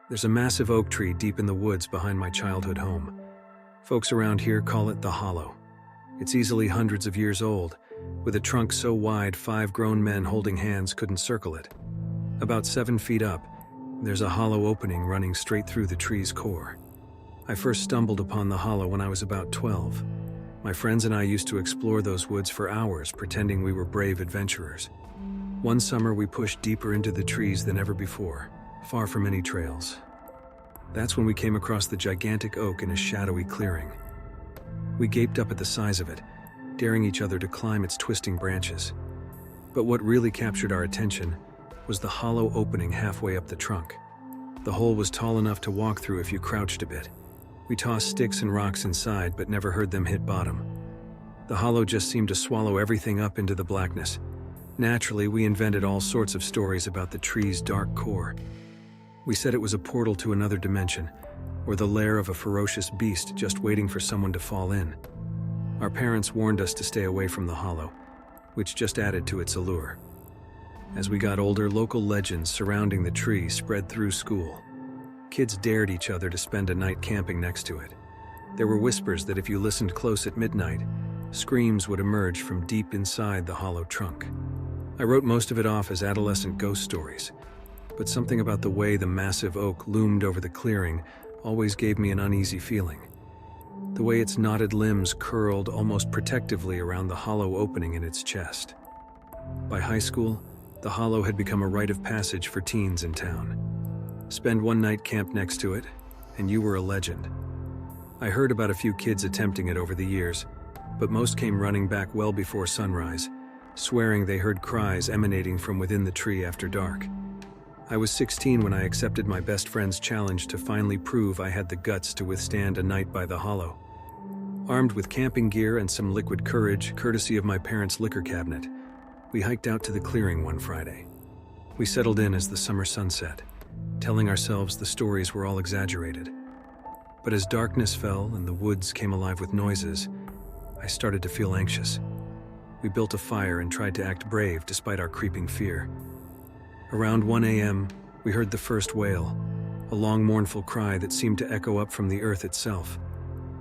There's a massive oak tree deep in the woods behind my childhood home. Folks around here call it the Hollow. It's easily hundreds of years old, with a trunk so wide 5 grown men holding hands couldn't circle it. About 7 feet up, there's a hollow opening running straight through the tree's core. I first stumbled upon the hollow when I was about 12. My friends and I used to explore those woods for hours, pretending we were brave adventurers. One summer we pushed deeper into the trees than ever before, far from any trails. That's when we came across the gigantic oak in a shadowy clearing. We gaped up at the size of it, daring each other to climb its twisting branches. But what really captured our attention was the hollow opening halfway up the trunk. The hole was tall enough to walk through if you crouched a bit. We tossed sticks and rocks inside, but never heard them hit bottom. The hollow just seemed to swallow everything up into the blackness. Naturally, we invented all sorts of stories about the tree's dark core. We said it was a portal to another dimension, or the lair of a ferocious beast just waiting for someone to fall in. Our parents warned us to stay away from the hollow, which just added to its allure. As we got older, local legends surrounding the tree spread through school. Kids dared each other to spend a night camping next to it. There were whispers that if you listened close at midnight, screams would emerge from deep inside the hollow trunk. I wrote most of it off as adolescent ghost stories, but something about the way the massive oak loomed over the clearing always gave me an uneasy feeling. The way its knotted limbs curled almost protectively around the hollow opening in its chest. By high school, the hollow had become a rite of passage for teens in town. Spend one night camped next to it, and you were a legend. I heard about a few kids attempting it over the years, but most came running back well before sunrise, swearing they heard cries emanating from within the tree after dark. I was 16 when I accepted my best friend's challenge to finally prove I had the guts to withstand a night by the hollow. Armed with camping gear and some liquid courage, courtesy of my parents' liquor cabinet, we hiked out to the clearing one Friday. We settled in as the summer sun set, telling ourselves the stories were all exaggerated. But as darkness fell and the woods came alive with noises, I started to feel anxious. We built a fire and tried to act brave despite our creeping fear. Around 1 a.m., we heard the first wail, a long mournful cry that seemed to echo up from the earth itself.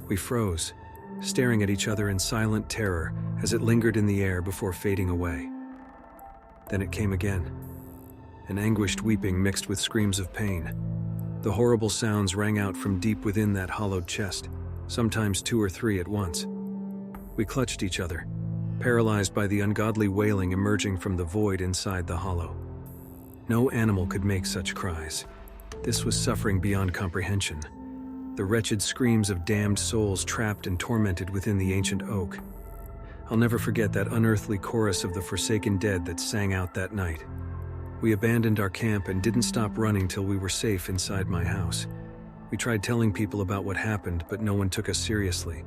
We froze, staring at each other in silent terror as it lingered in the air before fading away. Then it came again. An anguished weeping mixed with screams of pain. The horrible sounds rang out from deep within that hollowed chest, sometimes 2 or 3 at once. We clutched each other, paralyzed by the ungodly wailing emerging from the void inside the hollow. No animal could make such cries. This was suffering beyond comprehension. The wretched screams of damned souls trapped and tormented within the ancient oak. I'll never forget that unearthly chorus of the forsaken dead that sang out that night. We abandoned our camp and didn't stop running till we were safe inside my house. We tried telling people about what happened, but no one took us seriously.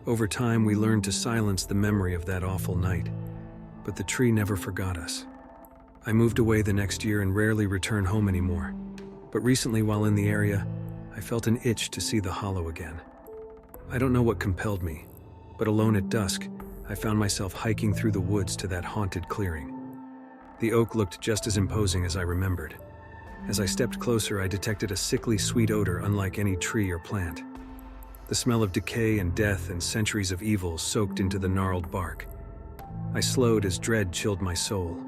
Over time, we learned to silence the memory of that awful night, but the tree never forgot us. I moved away the next year and rarely return home anymore. But recently, while in the area, I felt an itch to see the hollow again. I don't know what compelled me, but alone at dusk, I found myself hiking through the woods to that haunted clearing. The oak looked just as imposing as I remembered. As I stepped closer, I detected a sickly sweet odor unlike any tree or plant. The smell of decay and death and centuries of evil soaked into the gnarled bark. I slowed as dread chilled my soul.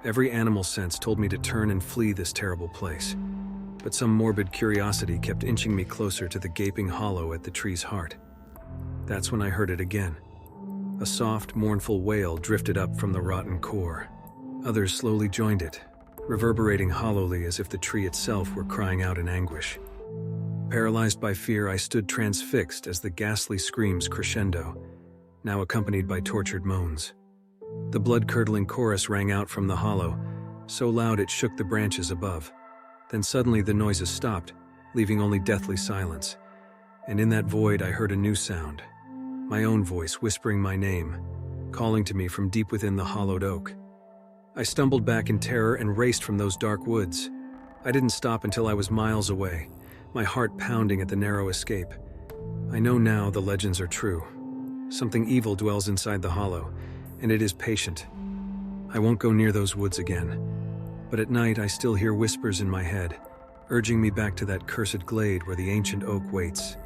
Every animal sense told me to turn and flee this terrible place, but some morbid curiosity kept inching me closer to the gaping hollow at the tree's heart. That's when I heard it again. A soft, mournful wail drifted up from the rotten core. Others slowly joined it, reverberating hollowly as if the tree itself were crying out in anguish. Paralyzed by fear, I stood transfixed as the ghastly screams crescendo, now accompanied by tortured moans. The blood-curdling chorus rang out from the hollow, so loud it shook the branches above. Then suddenly the noises stopped, leaving only deathly silence. And in that void I heard a new sound, my own voice whispering my name, calling to me from deep within the hollowed oak. I stumbled back in terror and raced from those dark woods. I didn't stop until I was miles away, my heart pounding at the narrow escape. I know now the legends are true. Something evil dwells inside the hollow, and it is patient. I won't go near those woods again. But at night I still hear whispers in my head, urging me back to that cursed glade where the ancient oak waits,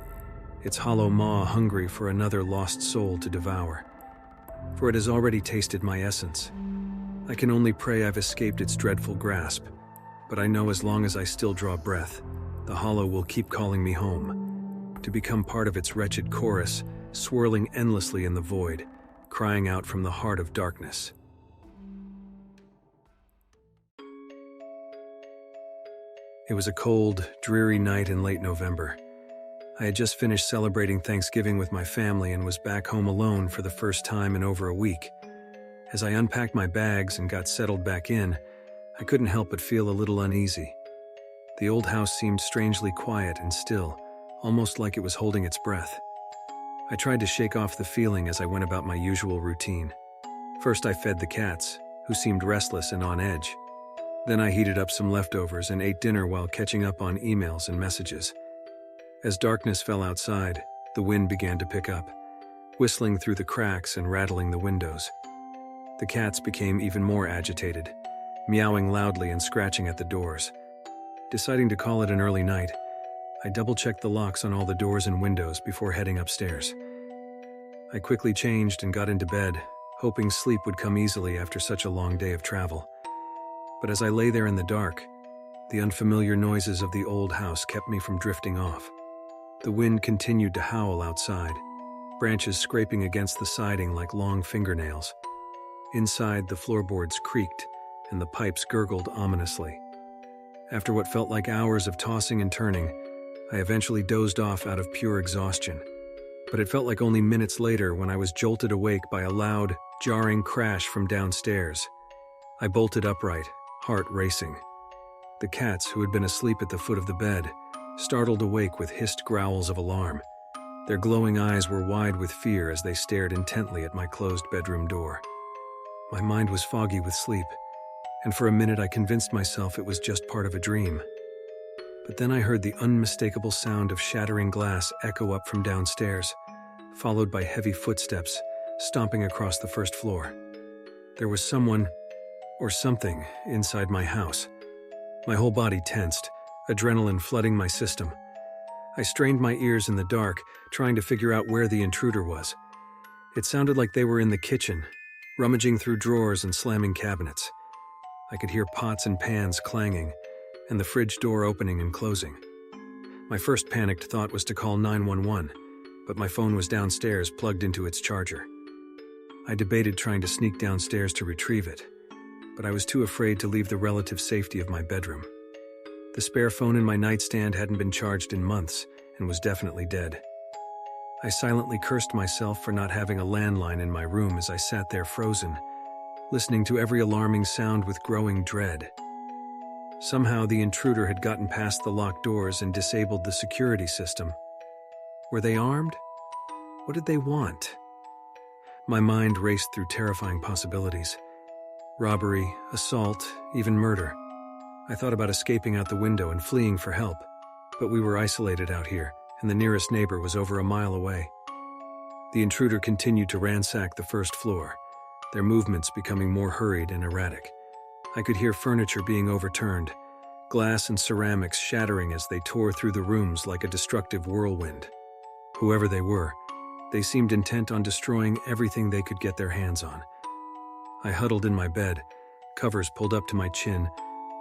its hollow maw hungry for another lost soul to devour. For it has already tasted my essence. I can only pray I've escaped its dreadful grasp, but I know as long as I still draw breath, the hollow will keep calling me home, to become part of its wretched chorus, swirling endlessly in the void, crying out from the heart of darkness. It was a cold, dreary night in late November. I had just finished celebrating Thanksgiving with my family and was back home alone for the first time in over a week. As I unpacked my bags and got settled back in, I couldn't help but feel a little uneasy. The old house seemed strangely quiet and still, almost like it was holding its breath. I tried to shake off the feeling as I went about my usual routine. First, I fed the cats, who seemed restless and on edge. Then I heated up some leftovers and ate dinner while catching up on emails and messages. As darkness fell outside, the wind began to pick up, whistling through the cracks and rattling the windows. The cats became even more agitated, meowing loudly and scratching at the doors. Deciding to call it an early night, I double-checked the locks on all the doors and windows before heading upstairs. I quickly changed and got into bed, hoping sleep would come easily after such a long day of travel. But as I lay there in the dark, the unfamiliar noises of the old house kept me from drifting off. The wind continued to howl outside, branches scraping against the siding like long fingernails. Inside, the floorboards creaked, and the pipes gurgled ominously. After what felt like hours of tossing and turning, I eventually dozed off out of pure exhaustion. But it felt like only minutes later when I was jolted awake by a loud, jarring crash from downstairs. I bolted upright, heart racing. The cats, who had been asleep at the foot of the bed, startled awake with hissed growls of alarm. Their glowing eyes were wide with fear as they stared intently at my closed bedroom door. My mind was foggy with sleep, and for a minute I convinced myself it was just part of a dream. But then I heard the unmistakable sound of shattering glass echo up from downstairs, followed by heavy footsteps stomping across the first floor. There was someone, or something, inside my house. My whole body tensed, adrenaline flooding my system. I strained my ears in the dark, trying to figure out where the intruder was. It sounded like they were in the kitchen, rummaging through drawers and slamming cabinets. I could hear pots and pans clanging, and the fridge door opening and closing. My first panicked thought was to call 911, but my phone was downstairs plugged into its charger. I debated trying to sneak downstairs to retrieve it, but I was too afraid to leave the relative safety of my bedroom. The spare phone in my nightstand hadn't been charged in months and was definitely dead. I silently cursed myself for not having a landline in my room as I sat there frozen, listening to every alarming sound with growing dread. Somehow the intruder had gotten past the locked doors and disabled the security system. Were they armed? What did they want? My mind raced through terrifying possibilities. Robbery, assault, even murder. I thought about escaping out the window and fleeing for help, but we were isolated out here, and the nearest neighbor was over a mile away. The intruder continued to ransack the first floor, their movements becoming more hurried and erratic. I could hear furniture being overturned, glass and ceramics shattering as they tore through the rooms like a destructive whirlwind. Whoever they were, they seemed intent on destroying everything they could get their hands on. I huddled in my bed, covers pulled up to my chin,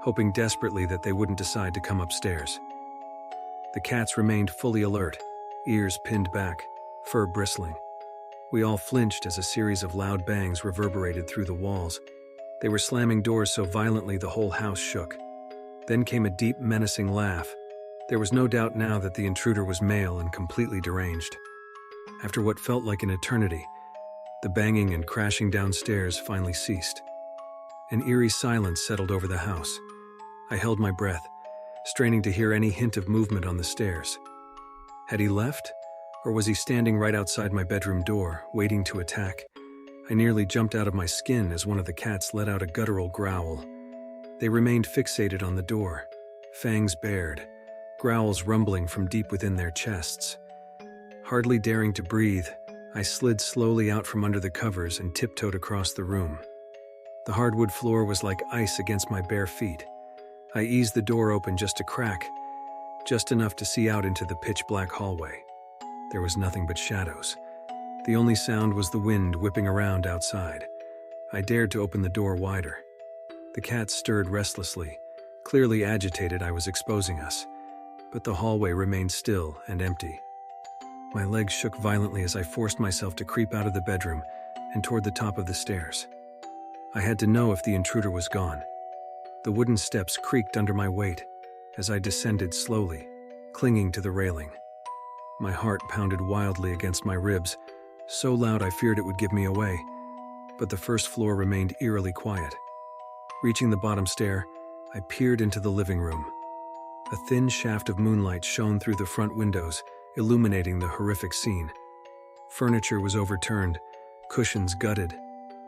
hoping desperately that they wouldn't decide to come upstairs. The cats remained fully alert, ears pinned back, fur bristling. We all flinched as a series of loud bangs reverberated through the walls. They were slamming doors so violently the whole house shook. Then came a deep, menacing laugh. There was no doubt now that the intruder was male and completely deranged. After what felt like an eternity, the banging and crashing downstairs finally ceased. An eerie silence settled over the house. I held my breath, straining to hear any hint of movement on the stairs. Had he left, or was he standing right outside my bedroom door, waiting to attack? I nearly jumped out of my skin as one of the cats let out a guttural growl. They remained fixated on the door, fangs bared, growls rumbling from deep within their chests. Hardly daring to breathe, I slid slowly out from under the covers and tiptoed across the room. The hardwood floor was like ice against my bare feet. I eased the door open just a crack, just enough to see out into the pitch-black hallway. There was nothing but shadows. The only sound was the wind whipping around outside. I dared to open the door wider. The cat stirred restlessly. Clearly agitated, I was exposing us. But the hallway remained still and empty. My legs shook violently as I forced myself to creep out of the bedroom and toward the top of the stairs. I had to know if the intruder was gone. The wooden steps creaked under my weight as I descended slowly, clinging to the railing. My heart pounded wildly against my ribs, so loud I feared it would give me away, but the first floor remained eerily quiet. Reaching the bottom stair, I peered into the living room. A thin shaft of moonlight shone through the front windows, illuminating the horrific scene. Furniture was overturned, cushions gutted,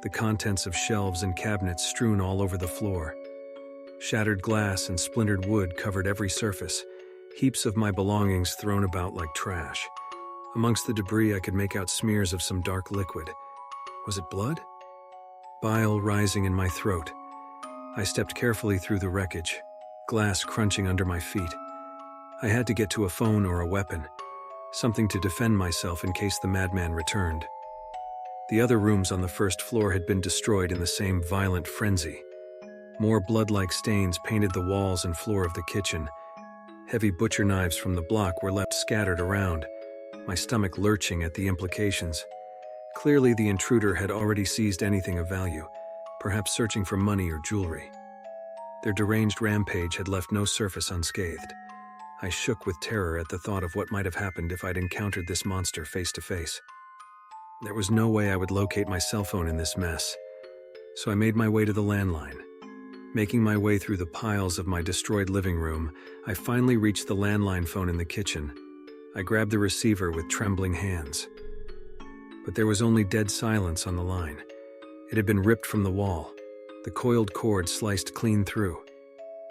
the contents of shelves and cabinets strewn all over the floor. Shattered glass and splintered wood covered every surface, heaps of my belongings thrown about like trash. Amongst the debris I could make out smears of some dark liquid. Was it blood? Bile rising in my throat. I stepped carefully through the wreckage, glass crunching under my feet. I had to get to a phone or a weapon, something to defend myself in case the madman returned. The other rooms on the first floor had been destroyed in the same violent frenzy. More blood-like stains painted the walls and floor of the kitchen. Heavy butcher knives from the block were left scattered around, my stomach lurching at the implications. Clearly the intruder had already seized anything of value, perhaps searching for money or jewelry. Their deranged rampage had left no surface unscathed. I shook with terror at the thought of what might have happened if I'd encountered this monster face to face. There was no way I would locate my cell phone in this mess, so I made my way to the landline. Making my way through the piles of my destroyed living room, I finally reached the landline phone in the kitchen. I grabbed the receiver with trembling hands. But there was only dead silence on the line. It had been ripped from the wall, the coiled cord sliced clean through.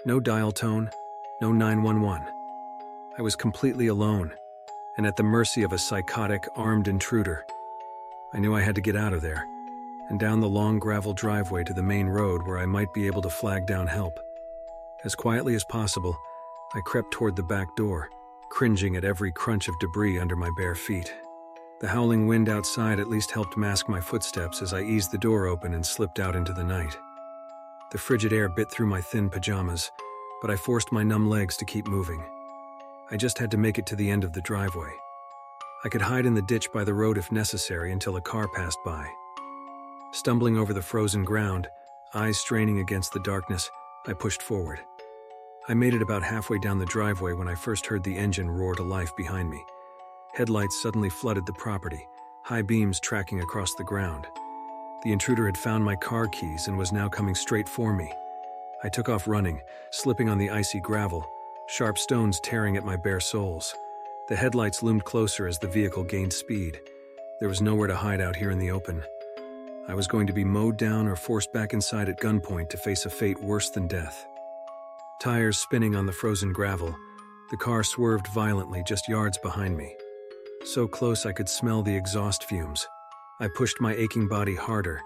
No dial tone, no 911. I was completely alone, and at the mercy of a psychotic, armed intruder. I knew I had to get out of there, and down the long gravel driveway to the main road where I might be able to flag down help. As quietly as possible, I crept toward the back door, cringing at every crunch of debris under my bare feet. The howling wind outside at least helped mask my footsteps as I eased the door open and slipped out into the night. The frigid air bit through my thin pajamas, but I forced my numb legs to keep moving. I just had to make it to the end of the driveway. I could hide in the ditch by the road if necessary until a car passed by. Stumbling over the frozen ground, eyes straining against the darkness, I pushed forward. I made it about halfway down the driveway when I first heard the engine roar to life behind me. Headlights suddenly flooded the property, high beams tracking across the ground. The intruder had found my car keys and was now coming straight for me. I took off running, slipping on the icy gravel, sharp stones tearing at my bare soles. The headlights loomed closer as the vehicle gained speed. There was nowhere to hide out here in the open. I was going to be mowed down or forced back inside at gunpoint to face a fate worse than death. Tires spinning on the frozen gravel, the car swerved violently just yards behind me. So close I could smell the exhaust fumes. I pushed my aching body harder,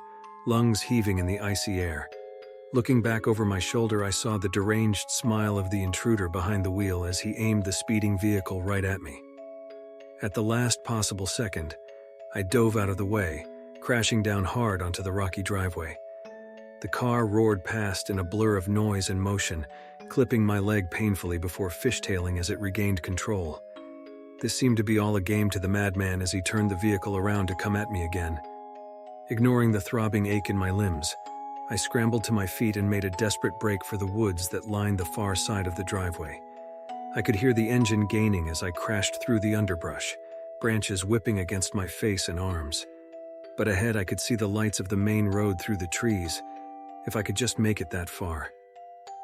lungs heaving in the icy air. Looking back over my shoulder, I saw the deranged smile of the intruder behind the wheel as he aimed the speeding vehicle right at me. At the last possible second, I dove out of the way, crashing down hard onto the rocky driveway. The car roared past in a blur of noise and motion, clipping my leg painfully before fishtailing as it regained control. This seemed to be all a game to the madman as he turned the vehicle around to come at me again. Ignoring the throbbing ache in my limbs, I scrambled to my feet and made a desperate break for the woods that lined the far side of the driveway. I could hear the engine gaining as I crashed through the underbrush, branches whipping against my face and arms. But ahead I could see the lights of the main road through the trees, if I could just make it that far.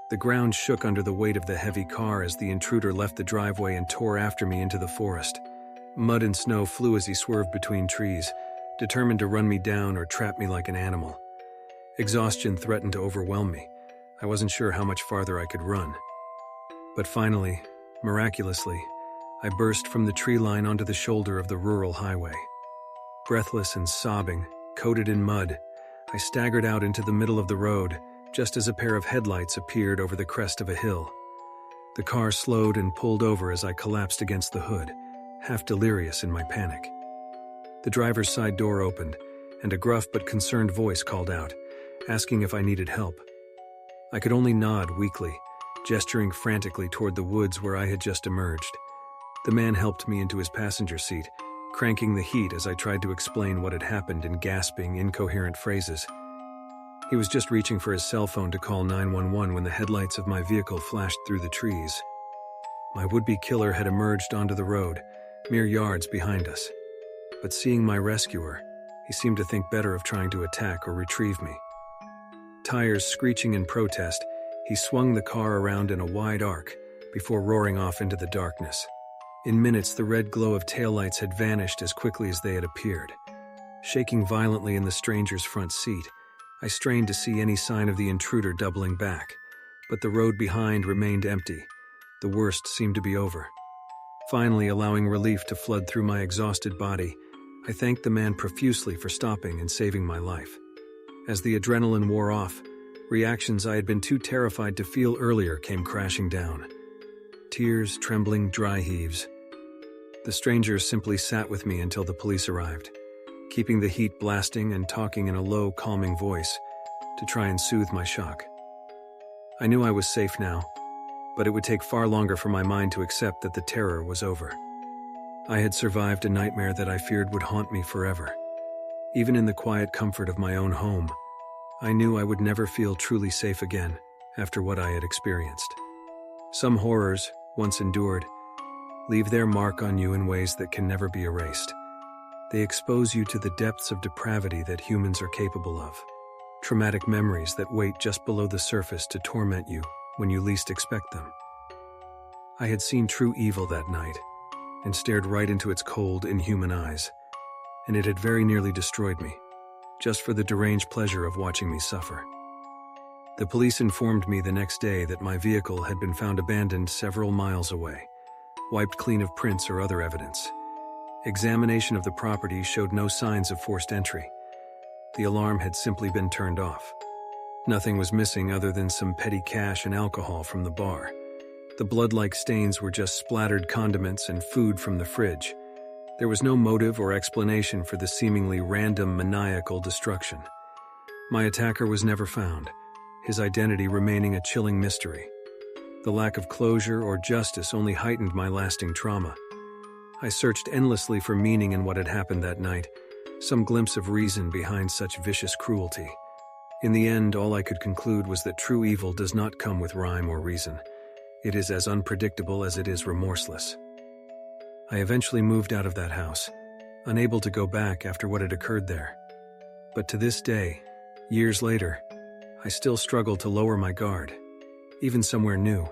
The ground shook under the weight of the heavy car as the intruder left the driveway and tore after me into the forest. Mud and snow flew as he swerved between trees, determined to run me down or trap me like an animal. Exhaustion threatened to overwhelm me. I wasn't sure how much farther I could run. But finally, miraculously, I burst from the tree line onto the shoulder of the rural highway. Breathless and sobbing, coated in mud, I staggered out into the middle of the road, just as a pair of headlights appeared over the crest of a hill. The car slowed and pulled over as I collapsed against the hood, half delirious in my panic. The driver's side door opened, and a gruff but concerned voice called out, asking if I needed help. I could only nod weakly, gesturing frantically toward the woods where I had just emerged. The man helped me into his passenger seat, cranking the heat as I tried to explain what had happened in gasping, incoherent phrases. He was just reaching for his cell phone to call 911 when the headlights of my vehicle flashed through the trees. My would-be killer had emerged onto the road, mere yards behind us. But seeing my rescuer, he seemed to think better of trying to attack or retrieve me. Tires screeching in protest, he swung the car around in a wide arc before roaring off into the darkness. In minutes, the red glow of taillights had vanished as quickly as they had appeared. Shaking violently in the stranger's front seat, I strained to see any sign of the intruder doubling back, but the road behind remained empty. The worst seemed to be over. Finally, allowing relief to flood through my exhausted body, I thanked the man profusely for stopping and saving my life. As the adrenaline wore off, reactions I had been too terrified to feel earlier came crashing down. Tears, trembling, dry heaves. The stranger simply sat with me until the police arrived, keeping the heat blasting and talking in a low, calming voice to try and soothe my shock. I knew I was safe now, but it would take far longer for my mind to accept that the terror was over. I had survived a nightmare that I feared would haunt me forever. Even in the quiet comfort of my own home, I knew I would never feel truly safe again after what I had experienced. Some horrors, once endured, leave their mark on you in ways that can never be erased. They expose you to the depths of depravity that humans are capable of. Traumatic memories that wait just below the surface to torment you when you least expect them. I had seen true evil that night and stared right into its cold, inhuman eyes, and it had very nearly destroyed me, just for the deranged pleasure of watching me suffer. The police informed me the next day that my vehicle had been found abandoned several miles away, wiped clean of prints or other evidence. Examination of the property showed no signs of forced entry. The alarm had simply been turned off. Nothing was missing other than some petty cash and alcohol from the bar. The blood-like stains were just splattered condiments and food from the fridge. There was no motive or explanation for the seemingly random, maniacal destruction. My attacker was never found, his identity remaining a chilling mystery. The lack of closure or justice only heightened my lasting trauma. I searched endlessly for meaning in what had happened that night, some glimpse of reason behind such vicious cruelty. In the end, all I could conclude was that true evil does not come with rhyme or reason. It is as unpredictable as it is remorseless. I eventually moved out of that house, unable to go back after what had occurred there. But to this day, years later, I still struggle to lower my guard, even somewhere new.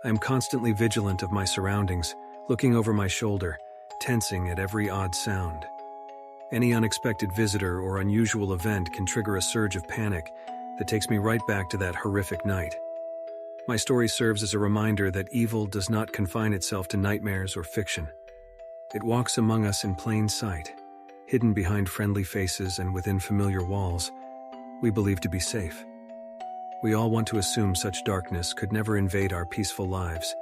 I am constantly vigilant of my surroundings, looking over my shoulder, tensing at every odd sound. Any unexpected visitor or unusual event can trigger a surge of panic that takes me right back to that horrific night. My story serves as a reminder that evil does not confine itself to nightmares or fiction. It walks among us in plain sight, hidden behind friendly faces and within familiar walls we believe to be safe. We all want to assume such darkness could never invade our peaceful lives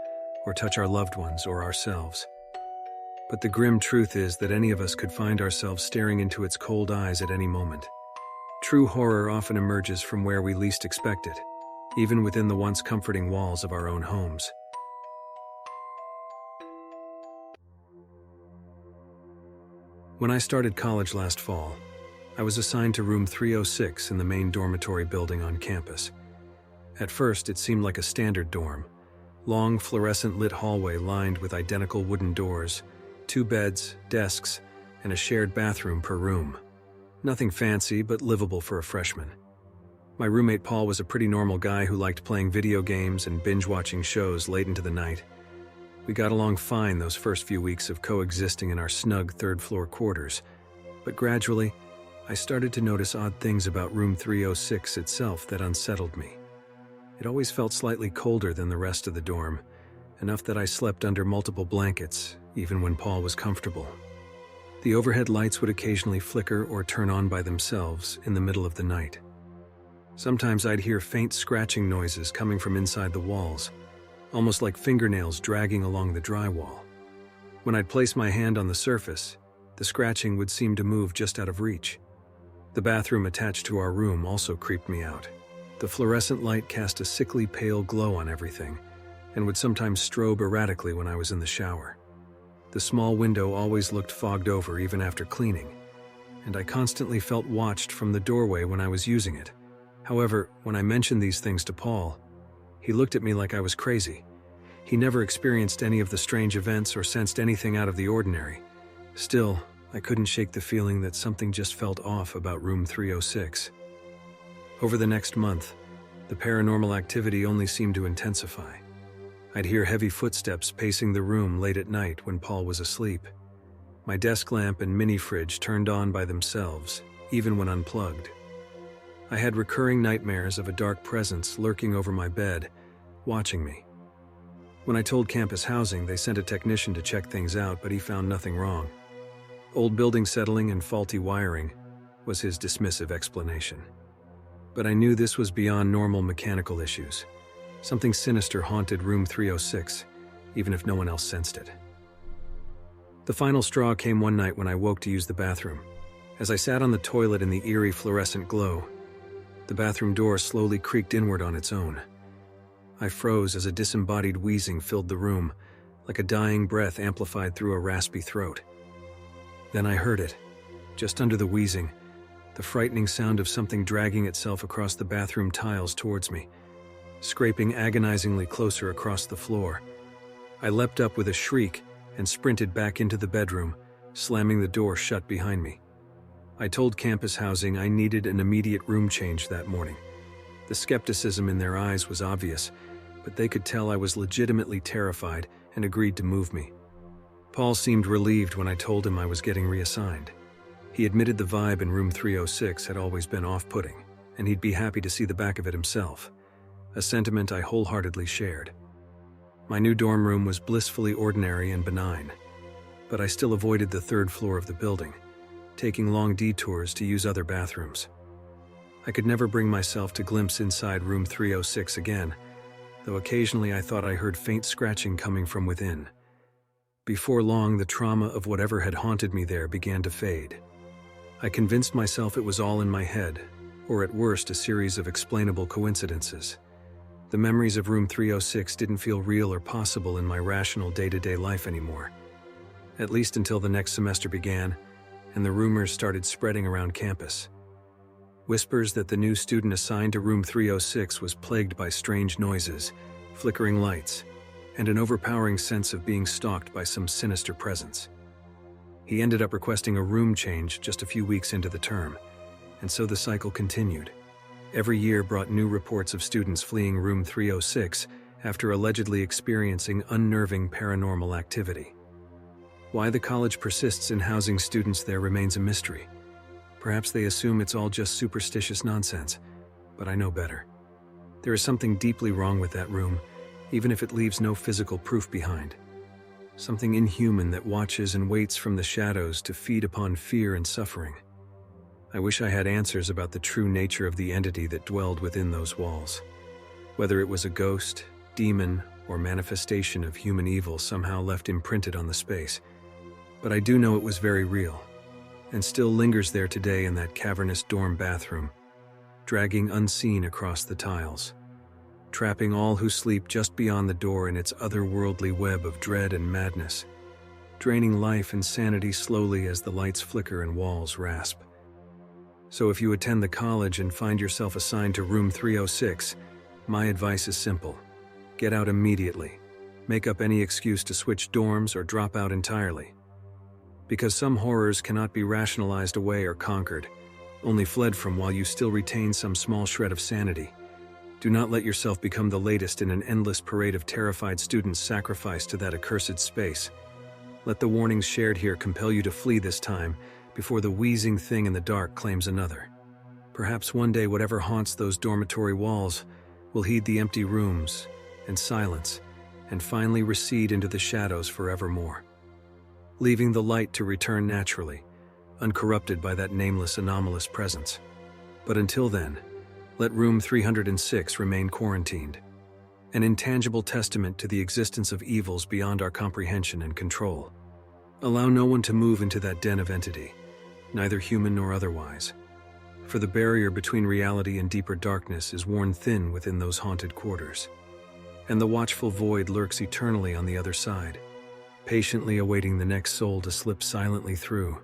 or touch our loved ones or ourselves. But the grim truth is that any of us could find ourselves staring into its cold eyes at any moment. True horror often emerges from where we least expect it, even within the once comforting walls of our own homes. When I started college last fall, I was assigned to room 306 in the main dormitory building on campus. At first, it seemed like a standard dorm. Long, fluorescent-lit hallway lined with identical wooden doors, 2 beds, desks, and a shared bathroom per room. Nothing fancy, but livable for a freshman. My roommate Paul was a pretty normal guy who liked playing video games and binge-watching shows late into the night. We got along fine those first few weeks of coexisting in our snug third-floor quarters, but gradually, I started to notice odd things about room 306 itself that unsettled me. It always felt slightly colder than the rest of the dorm, enough that I slept under multiple blankets, even when Paul was comfortable. The overhead lights would occasionally flicker or turn on by themselves in the middle of the night. Sometimes I'd hear faint scratching noises coming from inside the walls, almost like fingernails dragging along the drywall. When I'd place my hand on the surface, the scratching would seem to move just out of reach. The bathroom attached to our room also creeped me out. The fluorescent light cast a sickly pale glow on everything, and would sometimes strobe erratically when I was in the shower. The small window always looked fogged over even after cleaning, and I constantly felt watched from the doorway when I was using it. However, when I mentioned these things to Paul, he looked at me like I was crazy. He never experienced any of the strange events or sensed anything out of the ordinary. Still, I couldn't shake the feeling that something just felt off about room 306. Over the next month, the paranormal activity only seemed to intensify. I'd hear heavy footsteps pacing the room late at night when Paul was asleep. My desk lamp and mini fridge turned on by themselves, even when unplugged. I had recurring nightmares of a dark presence lurking over my bed, watching me. When I told Campus Housing, they sent a technician to check things out, but he found nothing wrong. Old building settling and faulty wiring was his dismissive explanation. But I knew this was beyond normal mechanical issues. Something sinister haunted room 306, even if no one else sensed it. The final straw came one night when I woke to use the bathroom. As I sat on the toilet in the eerie fluorescent glow, the bathroom door slowly creaked inward on its own. I froze as a disembodied wheezing filled the room, like a dying breath amplified through a raspy throat. Then I heard it, just under the wheezing, the frightening sound of something dragging itself across the bathroom tiles towards me, scraping agonizingly closer across the floor. I leapt up with a shriek and sprinted back into the bedroom, slamming the door shut behind me. I told Campus Housing I needed an immediate room change that morning. The skepticism in their eyes was obvious, but they could tell I was legitimately terrified and agreed to move me. Paul seemed relieved when I told him I was getting reassigned. He admitted the vibe in room 306 had always been off-putting, and he'd be happy to see the back of it himself, a sentiment I wholeheartedly shared. My new dorm room was blissfully ordinary and benign, but I still avoided the third floor of the building, taking long detours to use other bathrooms. I could never bring myself to glimpse inside room 306 again, though occasionally I thought I heard faint scratching coming from within. Before long, the trauma of whatever had haunted me there began to fade. I convinced myself it was all in my head, or at worst a series of explainable coincidences. The memories of room 306 didn't feel real or possible in my rational day-to-day life anymore, at least until the next semester began and the rumors started spreading around campus. Whispers that the new student assigned to room 306 was plagued by strange noises, flickering lights, and an overpowering sense of being stalked by some sinister presence. He ended up requesting a room change just a few weeks into the term, and so the cycle continued. Every year brought new reports of students fleeing room 306 after allegedly experiencing unnerving paranormal activity. Why the college persists in housing students there remains a mystery. Perhaps they assume it's all just superstitious nonsense, but I know better. There is something deeply wrong with that room, even if it leaves no physical proof behind. Something inhuman that watches and waits from the shadows to feed upon fear and suffering. I wish I had answers about the true nature of the entity that dwelled within those walls. Whether it was a ghost, demon, or manifestation of human evil somehow left imprinted on the space. But I do know it was very real, and still lingers there today in that cavernous dorm bathroom, dragging unseen across the tiles, trapping all who sleep just beyond the door in its otherworldly web of dread and madness, draining life and sanity slowly as the lights flicker and walls rasp. So if you attend the college and find yourself assigned to room 306, my advice is simple. Get out immediately. Make up any excuse to switch dorms or drop out entirely. Because some horrors cannot be rationalized away or conquered, only fled from while you still retain some small shred of sanity. Do not let yourself become the latest in an endless parade of terrified students sacrificed to that accursed space. Let the warnings shared here compel you to flee this time, before the wheezing thing in the dark claims another. Perhaps one day whatever haunts those dormitory walls will heed the empty rooms and silence and finally recede into the shadows forevermore, leaving the light to return naturally, uncorrupted by that nameless anomalous presence. But until then, let room 306 remain quarantined. an intangible testament to the existence of evils beyond our comprehension and control. Allow no one to move into that den of entity, neither human nor otherwise, for the barrier between reality and deeper darkness is worn thin within those haunted quarters, and the watchful void lurks eternally on the other side, patiently awaiting the next soul to slip silently through.